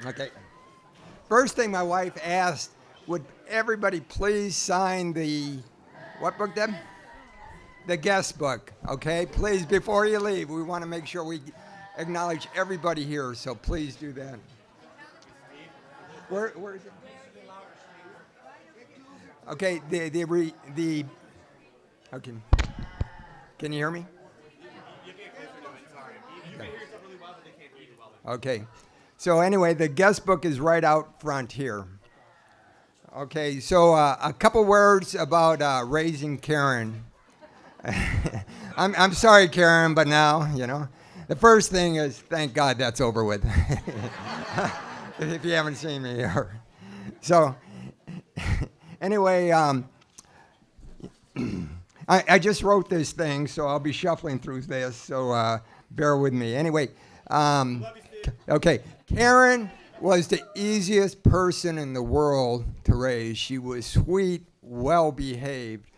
Okay. First thing my wife asked, would everybody please sign the, what book, Deb? The guest book, okay? Please, before you leave, we want to make sure we acknowledge everybody here, so please do that. Where is it? Okay, okay. Can you hear me? Okay. So anyway, the guest book is right out front here. Okay, so a couple words about raising Karen. I'm sorry, Karen, but now, the first thing is, thank God that's over with. If you haven't seen me here. So anyway, I just wrote this thing, so I'll be shuffling through this, so bear with me. Anyway, okay, Karen was the easiest person in the world to raise. She was sweet, well-behaved,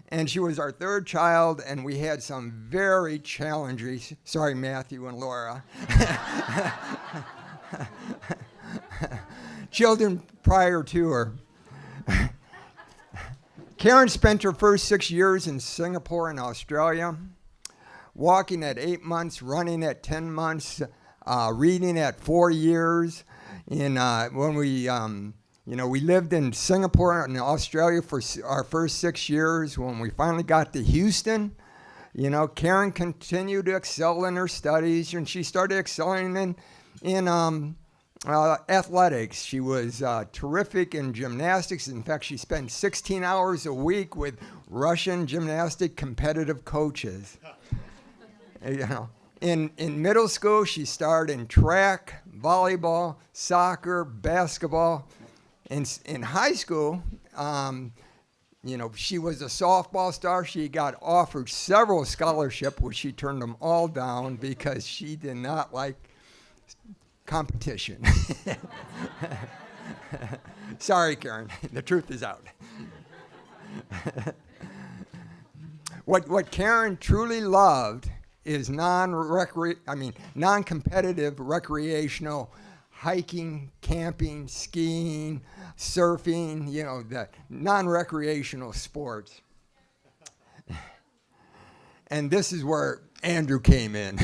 and she was our third child, and we had some very challenging, sorry, Matthew and Laura, children prior to her. Karen spent her first 6 years in Singapore and Australia, walking at 8 months, running at 10 months, reading at 4 years. When we lived in Singapore and Australia for our first 6 years. When we finally got to Houston, Karen continued to excel in her studies, and she started excelling in athletics. She was terrific in gymnastics. In fact, she spent 16 hours a week with Russian gymnastic competitive coaches. In middle school, she starred in track, volleyball, soccer, basketball. In high school, she was a softball star. She got offered several scholarships, which she turned them all down because she did not like competition. Sorry, Karen. The truth is out. What Karen truly loved is non-competitive recreational hiking, camping, skiing, surfing, the non-recreational sports. And this is where Andrew came in.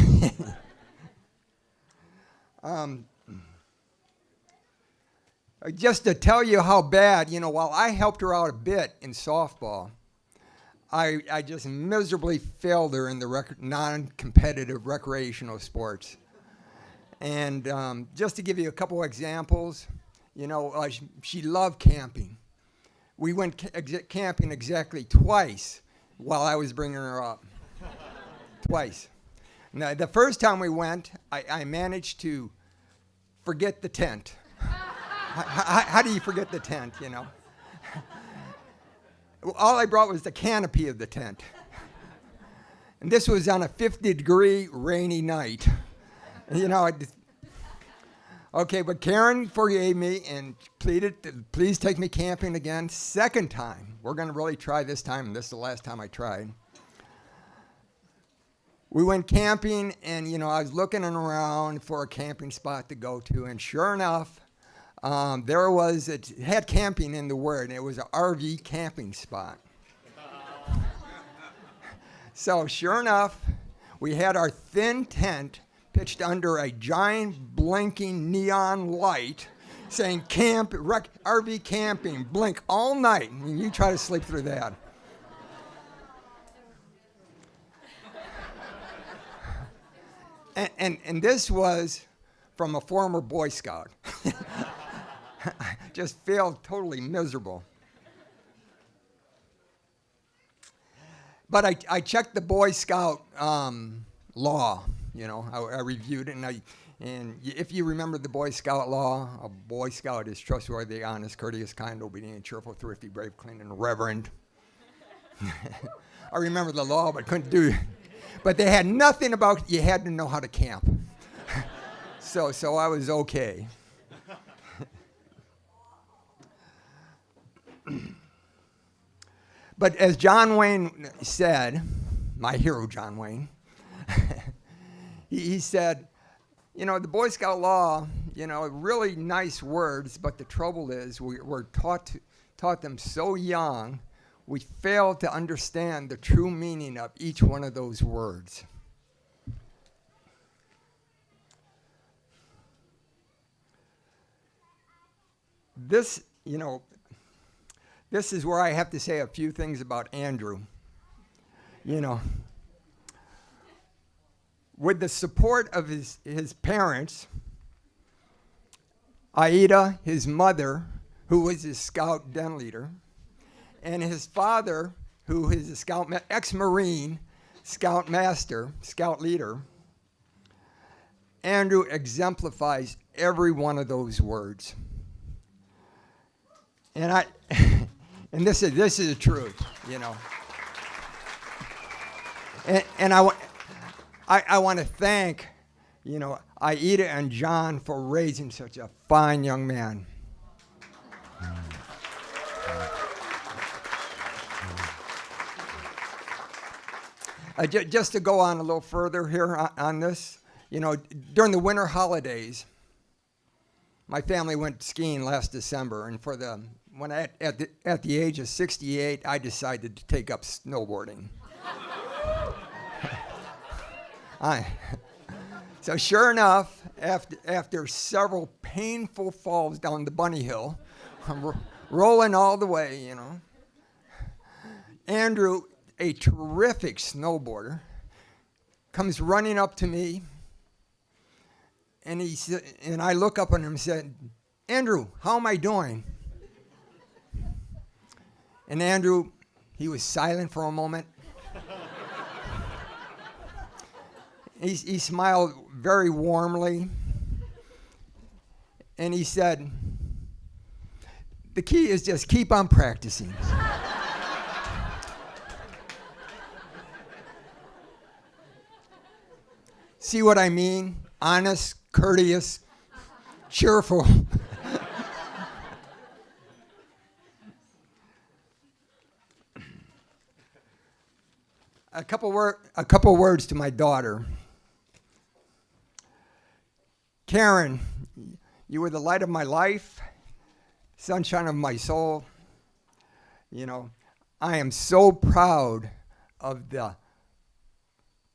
Just to tell you how bad, while I helped her out a bit in softball, I just miserably failed her in the non-competitive recreational sports. And just to give you a couple examples, she loved camping. We went camping exactly twice while I was bringing her up. Twice. Now, the first time we went, I managed to forget the tent. How do you forget the tent, All I brought was the canopy of the tent. And this was on a 50-degree rainy night. Okay, but Karen forgave me and pleaded, please take me camping again. Second time. We're going to really try this time, and this is the last time I tried. We went camping, and, I was looking around for a camping spot to go to, and sure enough, there was, it had camping in the word, and it was an RV camping spot. So sure enough, we had our thin tent pitched under a giant blinking neon light saying RV camping, blink all night, and you try to sleep through that. And this was from a former Boy Scout. Just felt totally miserable. But I checked the Boy Scout law. I reviewed it, and if you remember the Boy Scout law, a Boy Scout is trustworthy, honest, courteous, kind, obedient, cheerful, thrifty, brave, clean, and reverent. I remember the law, but couldn't do it. But they had nothing about you had to know how to camp. So I was okay. But as John Wayne said, my hero John Wayne, he said, The Boy Scout law, really nice words, but the trouble is we're taught them so young, we fail to understand the true meaning of each one of those words. This is where I have to say a few things about Andrew. With the support of his parents, Aida, his mother, who was his scout den leader, and his father, who is a scout ex-Marine, scout master, scout leader, Andrew exemplifies every one of those words. And and this is the truth, And I want to thank, Aida and John for raising such a fine young man. Just to go on a little further here on this, during the winter holidays, my family went skiing last December, and when at the age of 68, I decided to take up snowboarding. So sure enough, after several painful falls down the bunny hill, I'm rolling all the way, Andrew, a terrific snowboarder, comes running up to me, and I look up at him and said, "Andrew, how am I doing?" And Andrew, he was silent for a moment. He smiled very warmly, and he said, "The key is just keep on practicing." See what I mean? Honest, courteous, cheerful. A couple words to my daughter. Karen, you were the light of my life, sunshine of my soul. I am so proud of the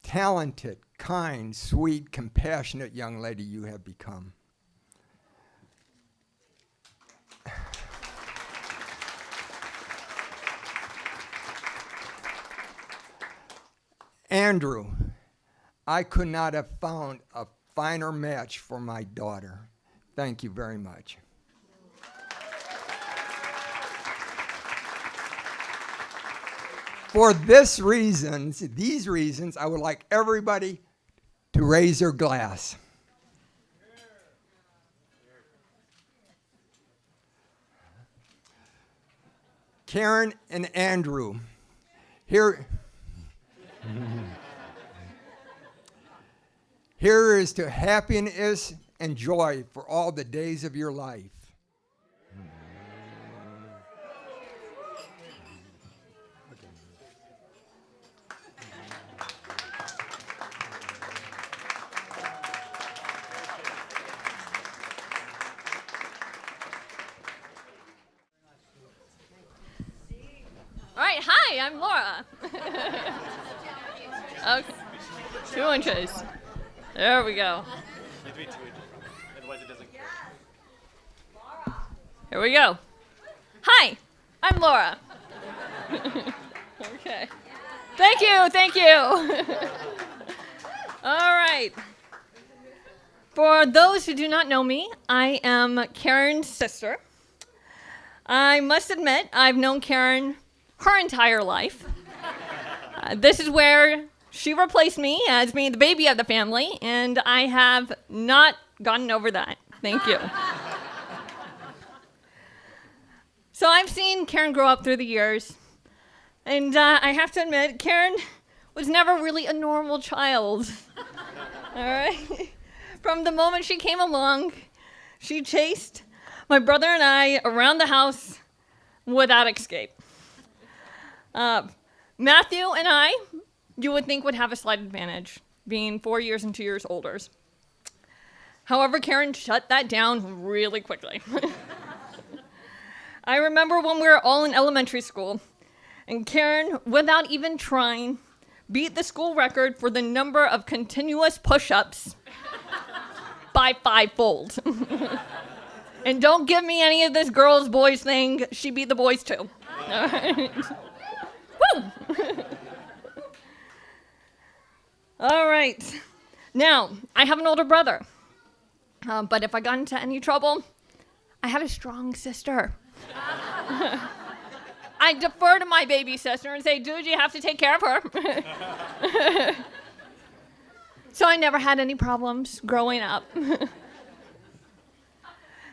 talented, kind, sweet, compassionate young lady you have become. Andrew, I could not have found a finer match for my daughter. Thank you very much. For these reasons, I would like everybody to raise their glass. Karen and Andrew, here is to happiness and joy for all the days of your life. All right, hi, I'm Laura. Okay, 2 inches. There we go. It needs to be 2 inches, otherwise it doesn't count. Here we go. Hi, I'm Laura. Okay. Thank you. All right. For those who do not know me, I am Karen's sister. I must admit, I've known Karen her entire life. This is where she replaced me as being the baby of the family, and I have not gotten over that. Thank you. So I've seen Karen grow up through the years, and I have to admit, Karen was never really a normal child. All right? From the moment she came along, she chased my brother and I around the house without escape. Matthew and I, you would think, would have a slight advantage, being 4 years and 2 years older. However, Karen shut that down really quickly. I remember when we were all in elementary school, and Karen, without even trying, beat the school record for the number of continuous push-ups by 5-fold. And don't give me any of this girls, boys thing. She beat the boys too. All right. Woo! All right. Now, I have an older brother. But if I got into any trouble, I had a strong sister. I defer to my baby sister and say, dude, you have to take care of her. So I never had any problems growing up.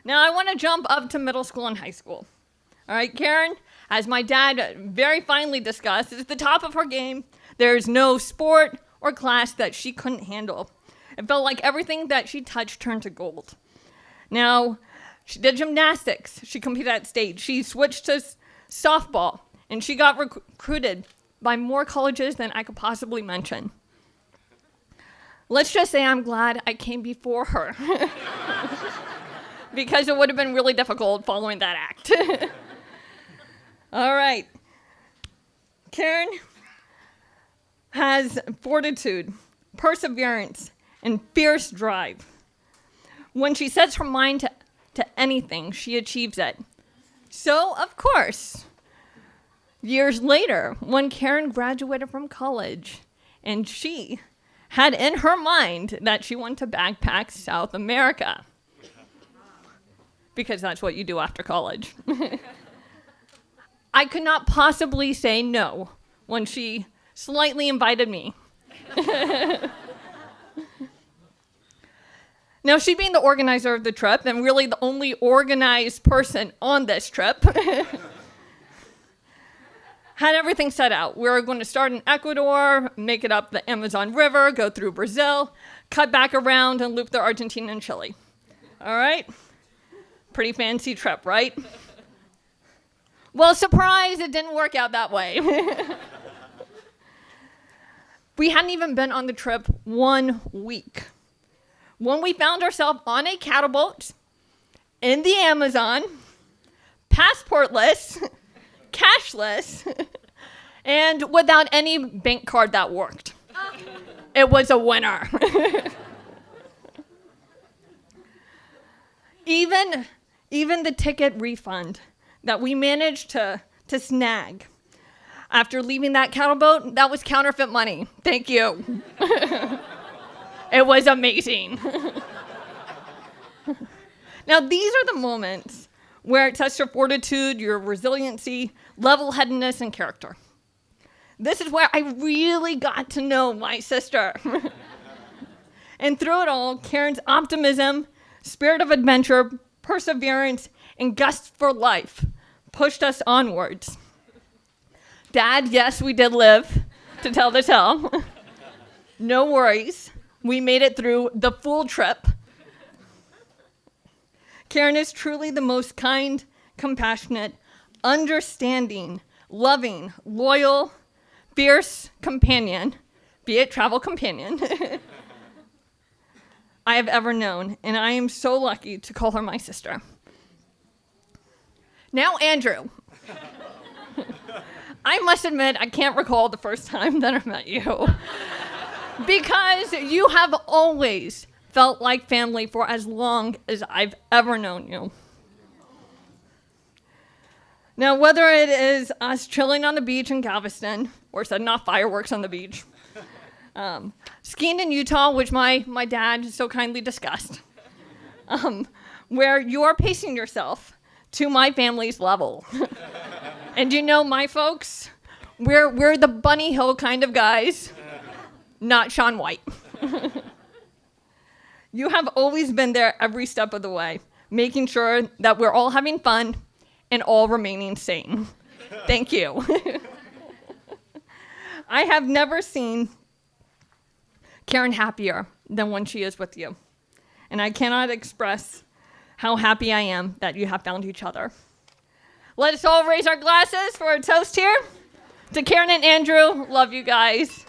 Now I want to jump up to middle school and high school. All right, Karen, as my dad very finely discussed, is at the top of her game. There's no sport or class that she couldn't handle. It felt like everything that she touched turned to gold. Now, she did gymnastics. She competed at state. She switched to softball, and she got recruited by more colleges than I could possibly mention. Let's just say I'm glad I came before her, because it would have been really difficult following that act. All right. Karen has fortitude, perseverance, and fierce drive. When she sets her mind to anything, she achieves it. So, of course, years later, when Karen graduated from college, and she had in her mind that she wanted to backpack South America, because that's what you do after college. I could not possibly say no when she slightly invited me. Now, she being the organizer of the trip, and really the only organized person on this trip, had everything set out. We were going to start in Ecuador, make it up the Amazon River, go through Brazil, cut back around, and loop through Argentina and Chile. All right? Pretty fancy trip, right? Well, surprise, it didn't work out that way. We hadn't even been on the trip 1 week when we found ourselves on a cattleboat in the Amazon, passportless, cashless, and without any bank card that worked. It was a winner. Even the ticket refund that we managed to snag after leaving that cattleboat, that was counterfeit money. Thank you. It was amazing. Now, these are the moments where it tests your fortitude, your resiliency, level-headedness, and character. This is where I really got to know my sister. And through it all, Karen's optimism, spirit of adventure, perseverance, and gust for life pushed us onwards. Dad, yes, we did live to tell the tale. No worries. We made it through the full trip. Karen is truly the most kind, compassionate, understanding, loving, loyal, fierce companion, be it travel companion, I have ever known, and I am so lucky to call her my sister. Now, Andrew. I must admit, I can't recall the first time that I met you. Because you have always felt like family for as long as I've ever known you. Now, whether it is us chilling on the beach in Galveston, or setting off fireworks on the beach, skiing in Utah, which my dad so kindly discussed, where you are pacing yourself to my family's level. And you know, my folks, we're the Bunny Hill kind of guys. Not Shaun White. You have always been there every step of the way, making sure that we're all having fun and all remaining sane. Thank you. I have never seen Karen happier than when she is with you. And I cannot express how happy I am that you have found each other. Let us all raise our glasses for a toast here. To Karen and Andrew, love you guys.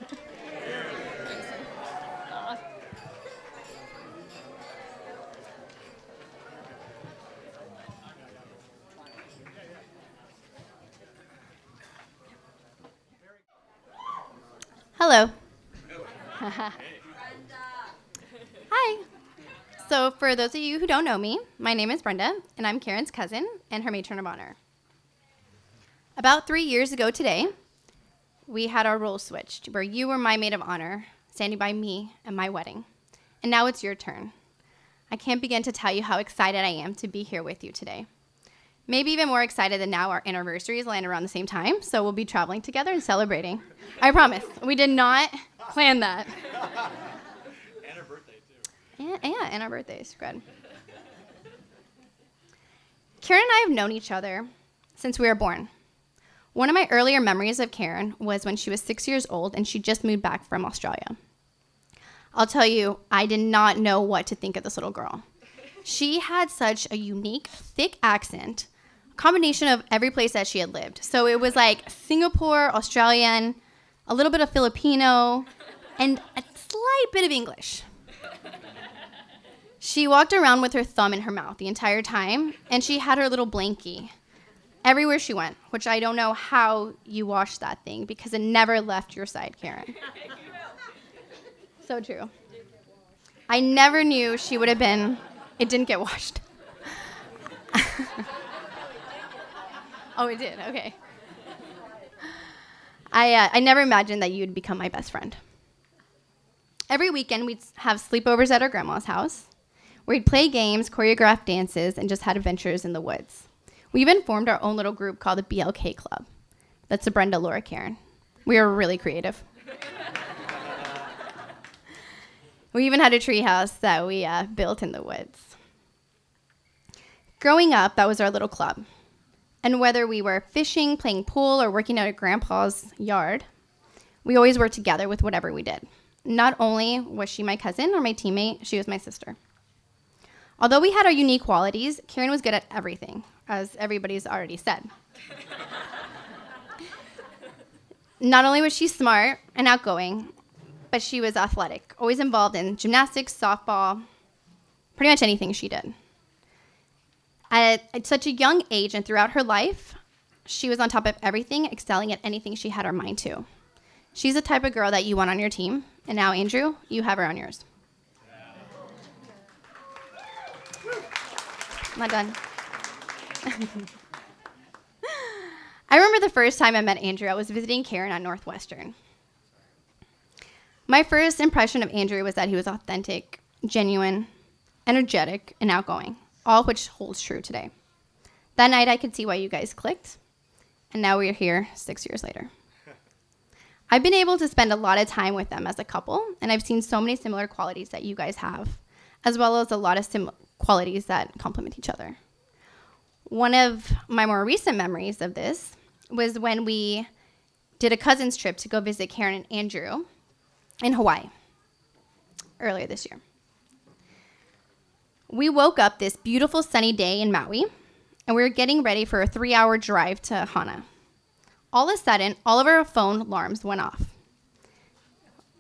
Hello. Hi. So for those of you who don't know me, my name is Brenda, and I'm Karen's cousin and her matron of honor. About 3 years ago today, we had our roles switched, where you were my maid of honor, standing by me at my wedding. And now it's your turn. I can't begin to tell you how excited I am to be here with you today. Maybe even more excited than now our anniversaries land around the same time, so we'll be traveling together and celebrating. I promise. We did not plan that. And her birthday, too. Yeah, and our birthdays. Good. Karen and I have known each other since we were born. One of my earlier memories of Karen was when she was 6 years old and she just moved back from Australia. I'll tell you, I did not know what to think of this little girl. She had such a unique, thick accent, a combination of every place that she had lived. So it was like Singapore, Australian, a little bit of Filipino, and a slight bit of English. She walked around with her thumb in her mouth the entire time, and she had her little blankie everywhere she went, which I don't know how you washed that thing because it never left your side, Karen. So true. I never knew she would have been, it didn't get washed. Oh, it did, okay. I never imagined that you'd become my best friend. Every weekend, we'd have sleepovers at our grandma's house. We'd play games, choreograph dances, and just had adventures in the woods. We even formed our own little group called the BLK Club. That's the Brenda, Laura, Karen. We were really creative. We even had a tree house that we built in the woods. Growing up, that was our little club. And whether we were fishing, playing pool, or working out at Grandpa's yard, we always worked together with whatever we did. Not only was she my cousin or my teammate, she was my sister. Although we had our unique qualities, Karen was good at everything, as everybody's already said. Not only was she smart and outgoing, but she was athletic, always involved in gymnastics, softball, pretty much anything she did. At such a young age and throughout her life, she was on top of everything, excelling at anything she had her mind to. She's the type of girl that you want on your team, and now, Andrew, you have her on yours. I'm not done. I remember the first time I met Andrew, I was visiting Karen at Northwestern. My first impression of Andrew was that he was authentic, genuine, energetic, and outgoing, all which holds true today. That night, I could see why you guys clicked, and now we're here 6 years later. I've been able to spend a lot of time with them as a couple, and I've seen so many similar qualities that you guys have, as well as a lot of qualities that complement each other. One of my more recent memories of this was when we did a cousin's trip to go visit Karen and Andrew in Hawaii earlier this year. We woke up this beautiful sunny day in Maui, and we were getting ready for a 3-hour drive to Hana. All of a sudden, all of our phone alarms went off.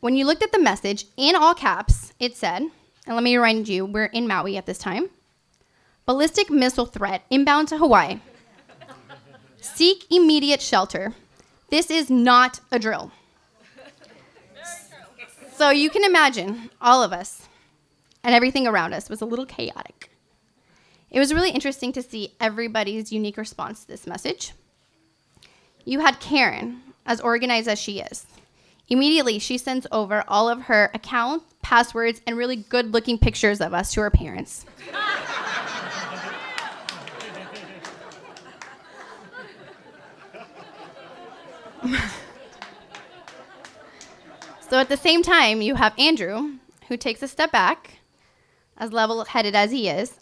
When you looked at the message, in all caps, it said, and let me remind you, we're in Maui at this time, ballistic missile threat inbound to Hawaii. Seek immediate shelter. This is not a drill. So you can imagine all of us and everything around us was a little chaotic. It was really interesting to see everybody's unique response to this message. You had Karen, as organized as she is. Immediately, she sends over all of her account, passwords, and really good-looking pictures of us to her parents. So at the same time, you have Andrew, who takes a step back, as level-headed as he is,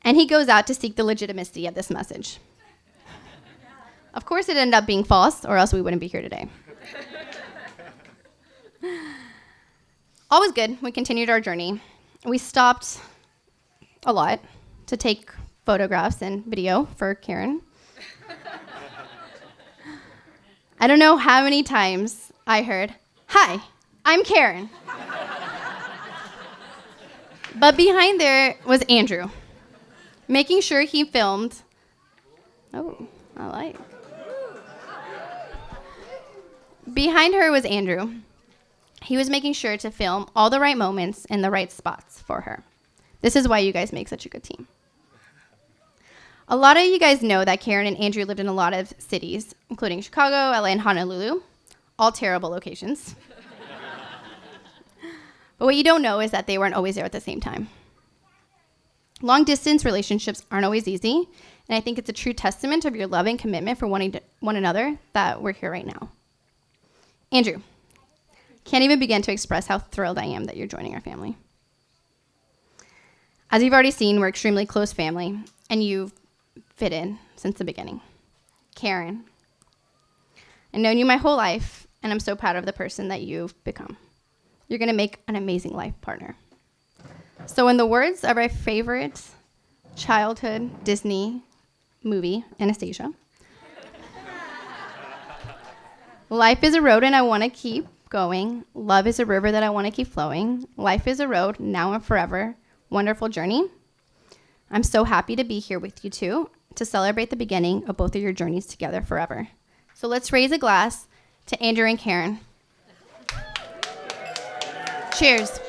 and he goes out to seek the legitimacy of this message. Of course, it ended up being false, or else we wouldn't be here today. All was good. We continued our journey. We stopped a lot to take photographs and video for Karen. I don't know how many times I heard, "Hi, I'm Karen." But behind there was Andrew, making sure he filmed. Oh, I like. Behind her was Andrew. He was making sure to film all the right moments in the right spots for her. This is why you guys make such a good team. A lot of you guys know that Karen and Andrew lived in a lot of cities, including Chicago, LA, and Honolulu. All terrible locations. But what you don't know is that they weren't always there at the same time. Long distance relationships aren't always easy, and I think it's a true testament of your love and commitment for one another that we're here right now. Andrew, can't even begin to express how thrilled I am that you're joining our family. As you've already seen, we're extremely close family, and you've fit in since the beginning. Karen, I've known you my whole life, and I'm so proud of the person that you've become. You're going to make an amazing life partner. So in the words of our favorite childhood Disney movie, Anastasia, life is a road and I want to keep going. Love is a river that I want to keep flowing. Life is a road, now and forever. Wonderful journey. I'm so happy to be here with you two to celebrate the beginning of both of your journeys together forever. So let's raise a glass to Andrew and Karen. Cheers.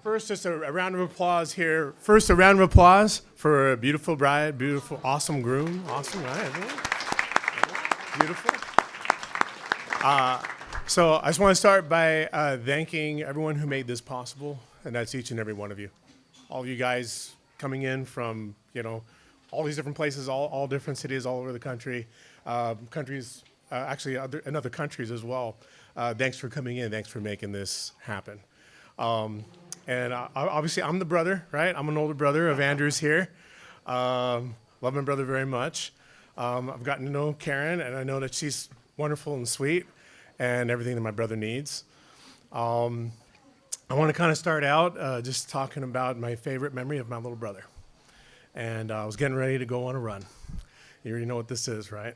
First, just a round of applause here. First, a round of applause for a beautiful bride, beautiful, awesome groom. Awesome, right? Everyone? Beautiful. So I just want to start by thanking everyone who made this possible, and that's each and every one of you. All of you guys coming in from, all these different places, all different cities all over the country, actually in other countries as well. Thanks for coming in. Thanks for making this happen. And obviously, I'm the brother, right? I'm an older brother of Andrew's here. Love my brother very much. I've gotten to know Karen, and I know that she's wonderful and sweet and everything that my brother needs. I want to kind of start out just talking about my favorite memory of my little brother. And I was getting ready to go on a run. You already know what this is, right?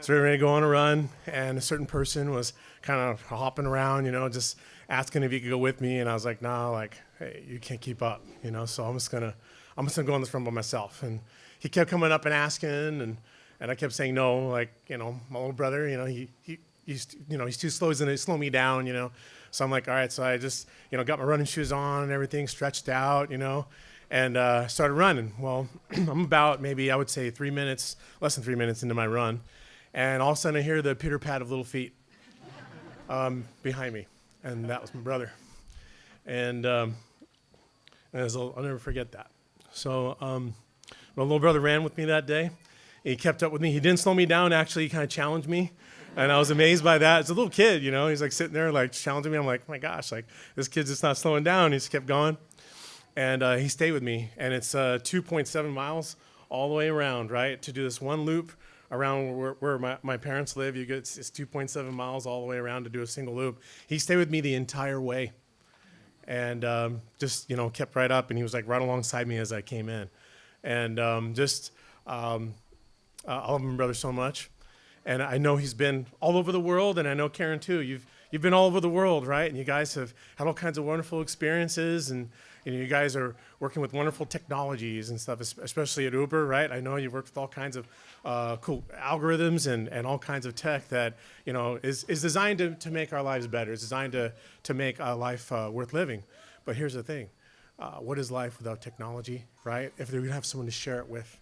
So we were ready to go on a run, and a certain person was kind of hopping around, just asking if he could go with me, and I was like, no, hey, you can't keep up, so I'm just gonna go on this run by myself. And he kept coming up and asking, and I kept saying no, my little brother, he's too slow, he's gonna slow me down, So I'm like, all right, so I just, got my running shoes on and everything, stretched out, and started running. Well, I'm about maybe, I would say less than 3 minutes into my run, and all of a sudden I hear the pitter-pat of little feet behind me. And that was my brother. And I'll never forget that. So my little brother ran with me that day. He kept up with me. He didn't slow me down. Actually, he kind of challenged me. And I was amazed by that. As a little kid, he's like sitting there like challenging me. I'm like, oh my gosh, this kid's just not slowing down. He just kept going. And he stayed with me. And it's 2.7 miles all the way around, right? To do this one loop around where my parents live. It's 2.7 miles all the way around to do a single loop. He stayed with me the entire way, and just kept right up, and he was like right alongside me as I came in, and I love my brother so much, and I know he's been all over the world, and I know Karen too. You've been all over the world, right? And you guys have had all kinds of wonderful experiences, and you guys are working with wonderful technologies and stuff, especially at Uber, right? I know you worked with all kinds of cool algorithms and all kinds of tech that is designed to make our lives better. It's designed to make a life worth living. But here's the thing: what is life without technology, right? If we have someone to share it with,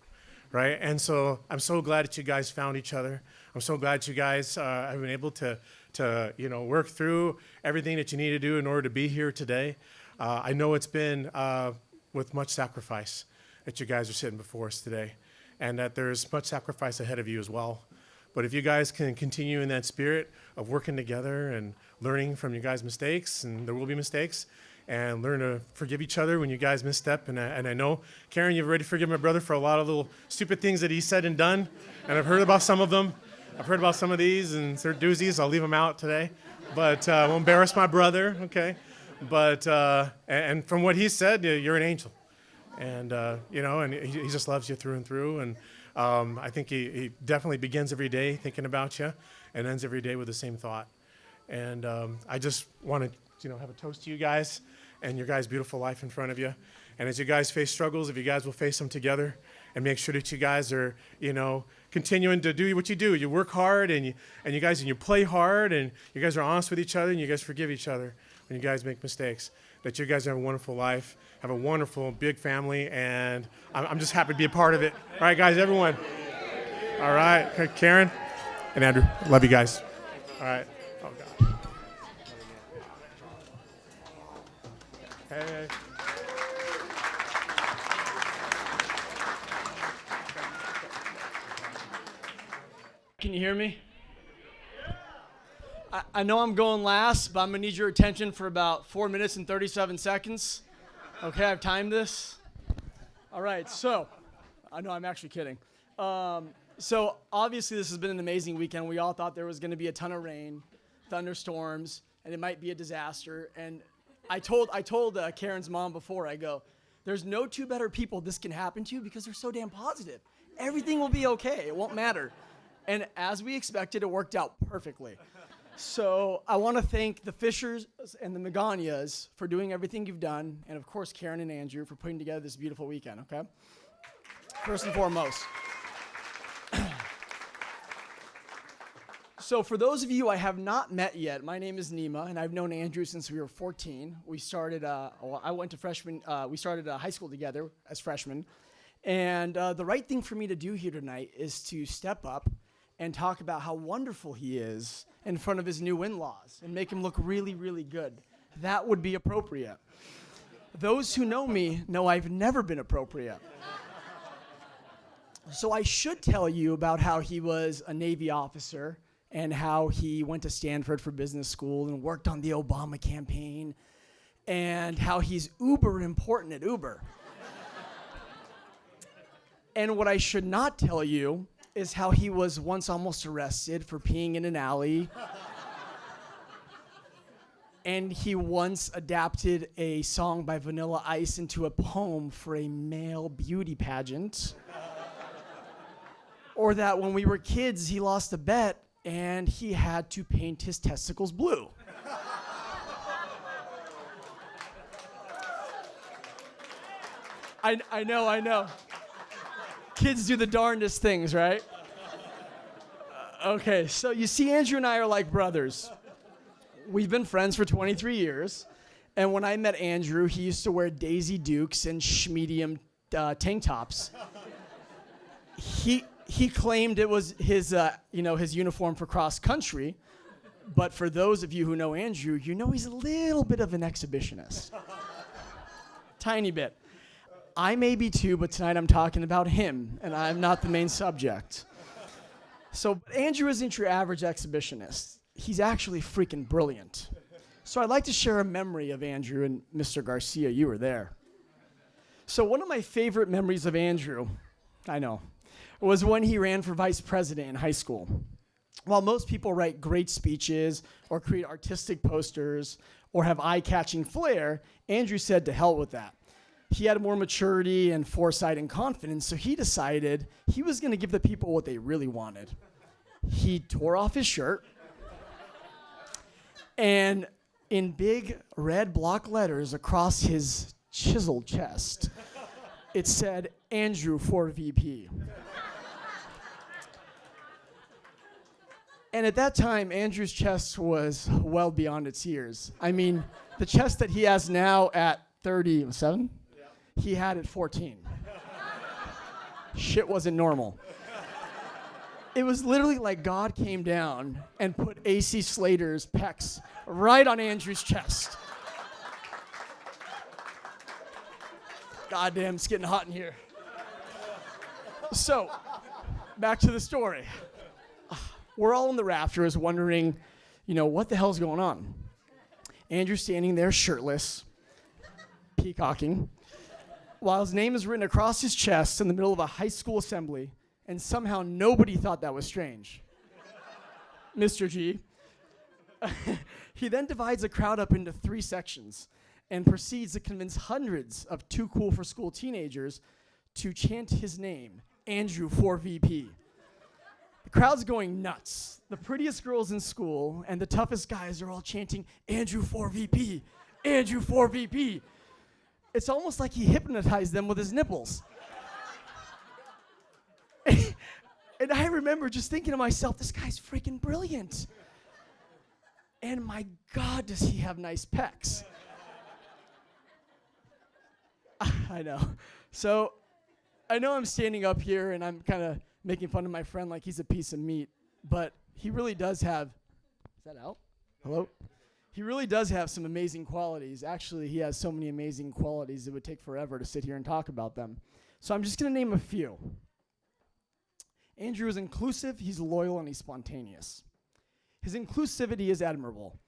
right? And so I'm so glad that you guys found each other. I'm so glad you guys have been able to work through everything that you need to do in order to be here today. I know it's been with much sacrifice that you guys are sitting before us today, and that there's much sacrifice ahead of you as well. But if you guys can continue in that spirit of working together and learning from your guys' mistakes, and there will be mistakes, and learn to forgive each other when you guys misstep. And I know, Karen, you've already forgiven my brother for a lot of little stupid things that he said and done, and I've heard about some of them. I've heard about some of these, and they're doozies. I'll leave them out today, but I won't embarrass my brother, okay? But and from what he said, you're an angel, and and he just loves you through and through. And I think he definitely begins every day thinking about you and ends every day with the same thought. And I just want to, have a toast to you guys and your guys' beautiful life in front of you. And as you guys face struggles, if you guys will face them together and make sure that you guys are, continuing to do what you do. You work hard and you play hard and you guys are honest with each other and you guys forgive each other when you guys make mistakes. That you guys have a wonderful life, have a wonderful big family, and I'm just happy to be a part of it. All right, guys, everyone. All right, Karen and Andrew, love you guys. All right. Oh, God. Hey. Can you hear me? I know I'm going last, but I'm going to need your attention for about 4 minutes and 37 seconds. Okay, I've timed this. All right, so, I know I'm actually kidding. So, obviously, this has been an amazing weekend. We all thought there was going to be a ton of rain, thunderstorms, and it might be a disaster. And I told Karen's mom before, I go, there's no two better people this can happen to because they're so damn positive. Everything will be okay. It won't matter. And as we expected, it worked out perfectly. So I want to thank the Fishers and the Magonias for doing everything you've done, and of course Karen and Andrew for putting together this beautiful weekend, okay? First and foremost. So for those of you I have not met yet, my name is Nima, and I've known Andrew since we were 14. We started, I went to freshman, we started high school together as freshmen, and the right thing for me to do here tonight is to step up and talk about how wonderful he is in front of his new in-laws and make him look really, really good. That would be appropriate. Those who know me know I've never been appropriate. So I should tell you about how he was a Navy officer and how he went to Stanford for business school and worked on the Obama campaign and how he's uber important at Uber. And what I should not tell you is how he was once almost arrested for peeing in an alley. And he once adapted a song by Vanilla Ice into a poem for a male beauty pageant. Or that when we were kids, he lost a bet and he had to paint his testicles blue. I know. Kids do the darndest things, right? Okay, so you see, Andrew and I are like brothers. We've been friends for 23 years, and when I met Andrew, he used to wear Daisy Dukes and schmedium tank tops. He claimed it was his uniform for cross country, but for those of you who know Andrew, you know he's a little bit of an exhibitionist. Tiny bit. I may be too, but tonight I'm talking about him, and I'm not the main subject. So Andrew isn't your average exhibitionist. He's actually freaking brilliant. So I'd like to share a memory of Andrew and Mr. Garcia. You were there. So one of my favorite memories of Andrew, I know, was when he ran for vice president in high school. While most people write great speeches or create artistic posters or have eye-catching flair, Andrew said to hell with that. He had more maturity and foresight and confidence, so he decided he was going to give the people what they really wanted. He tore off his shirt, and in big red block letters across his chiseled chest, it said, Andrew for VP. And at that time, Andrew's chest was well beyond its years. I mean, the chest that he has now at 37? He had at 14. Shit wasn't normal. It was literally like God came down and put AC Slater's pecs right on Andrew's chest. Goddamn, it's getting hot in here. So, back to the story. We're all in the rafters wondering, what the hell's going on? Andrew's standing there shirtless, peacocking, while his name is written across his chest in the middle of a high school assembly, and somehow nobody thought that was strange. Mr. G. He then divides the crowd up into 3 sections and proceeds to convince hundreds of too cool for school teenagers to chant his name Andrew for VP. The crowd's going nuts. The prettiest girls in school and the toughest guys are all chanting, Andrew for VP, Andrew for VP. It's almost like he hypnotized them with his nipples. And I remember just thinking to myself, this guy's freaking brilliant. And my God, does he have nice pecs. I know. So I know I'm standing up here and I'm kind of making fun of my friend like he's a piece of meat, but he really does have, is that out? Hello? He really does have some amazing qualities. Actually, he has so many amazing qualities it would take forever to sit here and talk about them. So I'm just going to name a few. Andrew is inclusive, he's loyal, and he's spontaneous. His inclusivity is admirable.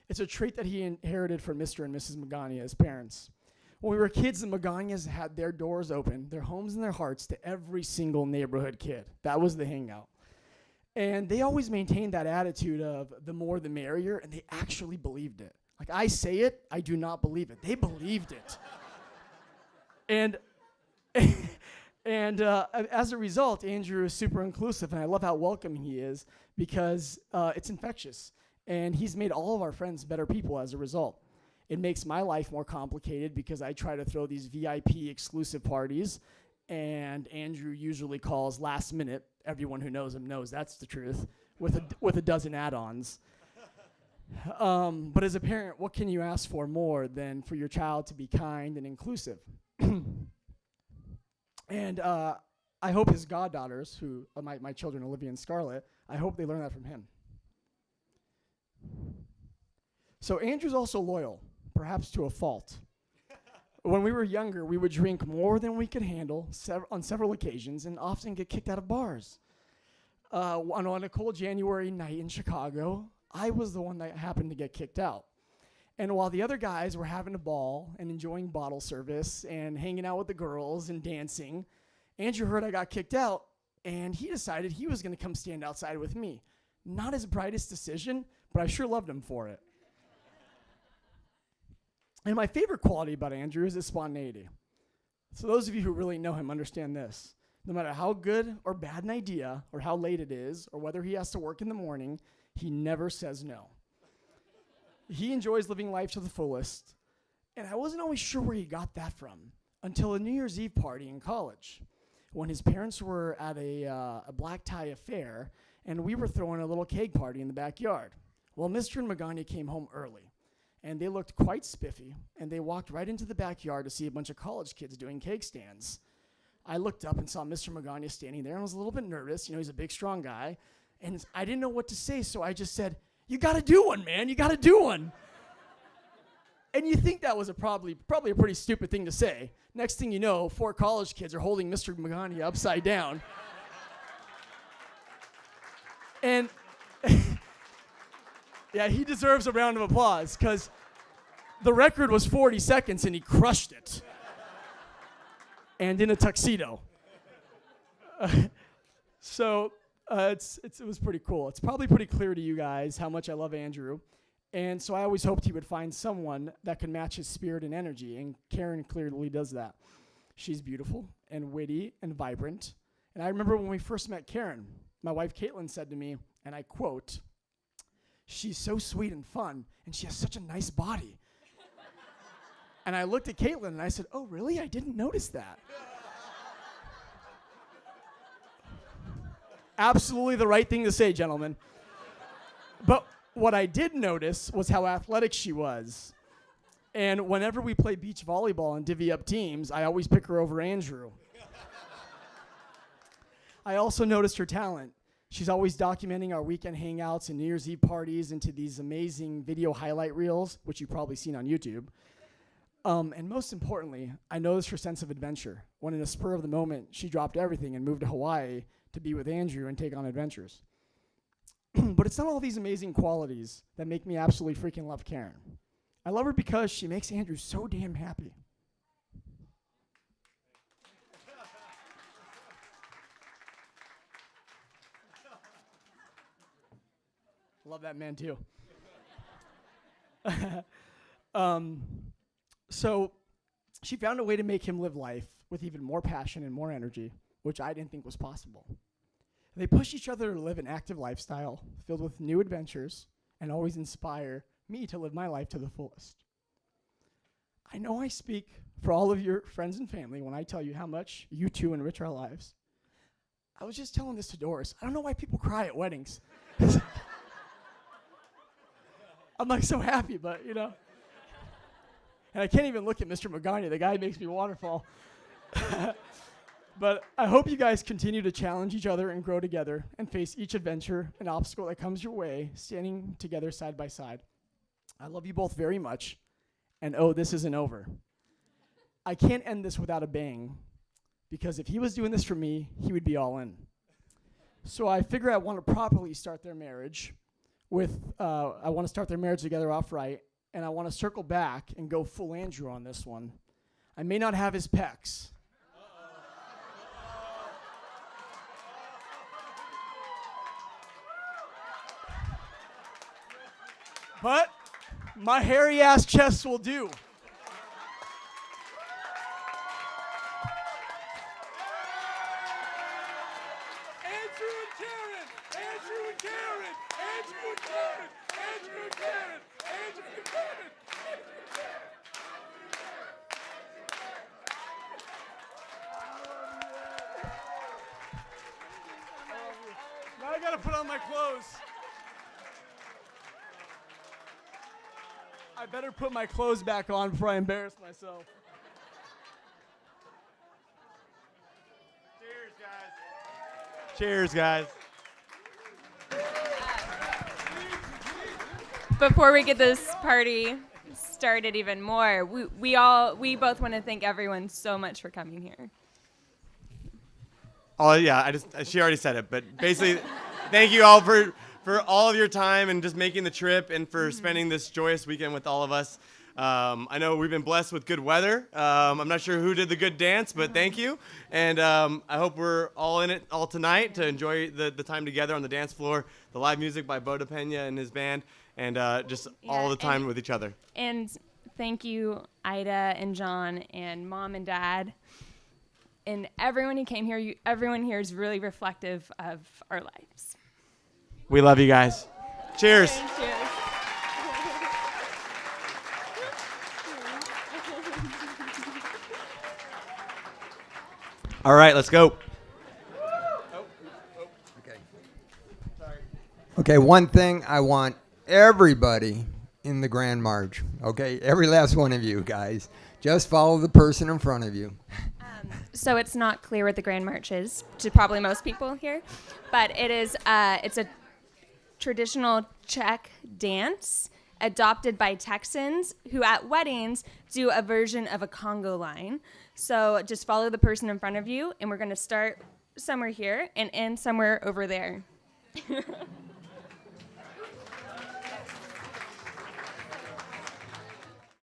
It's a trait that he inherited from Mr. and Mrs. Magana, his parents. When we were kids, the Maganyas had their doors open, their homes and their hearts to every single neighborhood kid. That was the hangout. And they always maintained that attitude of the more the merrier, and they actually believed it. Like, I say it, I do not believe it. They believed it. And as a result, Andrew is super inclusive, and I love how welcoming he is because it's infectious. And he's made all of our friends better people as a result. It makes my life more complicated because I try to throw these VIP exclusive parties, and Andrew usually calls last minute. Everyone who knows him knows that's the truth, with a dozen add-ons. But as a parent, what can you ask for more than for your child to be kind and inclusive? And I hope his goddaughters, who are my children, Olivia and Scarlett, I hope they learn that from him. So Andrew's also loyal, perhaps to a fault. When we were younger, we would drink more than we could handle on several occasions and often get kicked out of bars. On a cold January night in Chicago, I was the one that happened to get kicked out. And while the other guys were having a ball and enjoying bottle service and hanging out with the girls and dancing, Andrew heard I got kicked out, and he decided he was going to come stand outside with me. Not his brightest decision, but I sure loved him for it. And my favorite quality about Andrew is his spontaneity. So those of you who really know him understand this. No matter how good or bad an idea, or how late it is, or whether he has to work in the morning, he never says no. He enjoys living life to the fullest, and I wasn't always sure where he got that from until a New Year's Eve party in college, when his parents were at a black tie affair, and we were throwing a little cake party in the backyard. Well, Mr. and Magana came home early, and they looked quite spiffy, and they walked right into the backyard to see a bunch of college kids doing cake stands. I looked up and saw Mr. Magana standing there and was a little bit nervous. You know, he's a big, strong guy, and I didn't know what to say, so I just said, "You got to do one, man. You got to do one." And you think that was probably a pretty stupid thing to say. Next thing you know, 4 college kids are holding Mr. Magana upside down. And yeah, he deserves a round of applause because the record was 40 seconds and he crushed it. And in a tuxedo. So it was pretty cool. It's probably pretty clear to you guys how much I love Andrew. And so I always hoped he would find someone that could match his spirit and energy. And Karen clearly does that. She's beautiful and witty and vibrant. And I remember when we first met Karen, my wife Caitlin said to me, and I quote, "She's so sweet and fun, and she has such a nice body." And I looked at Caitlin and I said, "Oh, really? I didn't notice that." Absolutely the right thing to say, gentlemen. But what I did notice was how athletic she was. And whenever we play beach volleyball and divvy up teams, I always pick her over Andrew. I also noticed her talent. She's always documenting our weekend hangouts and New Year's Eve parties into these amazing video highlight reels, which you've probably seen on YouTube. And most importantly, I noticed her sense of adventure when in a spur of the moment, she dropped everything and moved to Hawaii to be with Andrew and take on adventures. But it's not all these amazing qualities that make me absolutely freaking love Karen. I love her because she makes Andrew so damn happy. Love that man too. So she found a way to make him live life with even more passion and more energy. which I didn't think was possible. They push each other to live an active lifestyle filled with new adventures and always inspire me to live my life to the fullest. I know I speak for all of your friends and family when I tell you how much you two enrich our lives. I was just telling this to Doris. I don't know why people cry at weddings. I'm like so happy, but you know. And I can't even look at Mr. Magani. The guy makes me waterfall. But I hope you guys continue to challenge each other and grow together and face each adventure and obstacle that comes your way, standing together side by side. I love you both very much. And oh, this isn't over. I can't end this without a bang, because if he was doing this for me, he would be all in. So I figure I want to properly start their marriage I want to start their marriage together off right, and I want to circle back and go full Andrew on this one. I may not have his pecs. But my hairy ass chest will do. Now I gotta put on my clothes. I better put my clothes back on before I embarrass myself. Cheers, guys. Before we get this party started even more, we both want to thank everyone so much for coming here. Oh yeah, she already said it, but basically, thank you all for all of your time and just making the trip and for spending this joyous weekend with all of us. I know we've been blessed with good weather. I'm not sure who did the good dance, but thank you. And I hope we're all in it all tonight to enjoy the time together on the dance floor, the live music by Boda Pena and his band, and just all the time with each other. And thank you, Ida and John and Mom and Dad. And everyone who came here, everyone here is really reflective of our lives. We love you guys. Cheers. Cheers. All right, let's go. Okay, one thing I want everybody in the Grand March, okay, every last one of you guys, just follow the person in front of you. So it's not clear what the Grand March is to probably most people here, but it's a traditional Czech dance adopted by Texans who at weddings do a version of a Congo line. So just follow the person in front of you, and we're going to start somewhere here and end somewhere over there.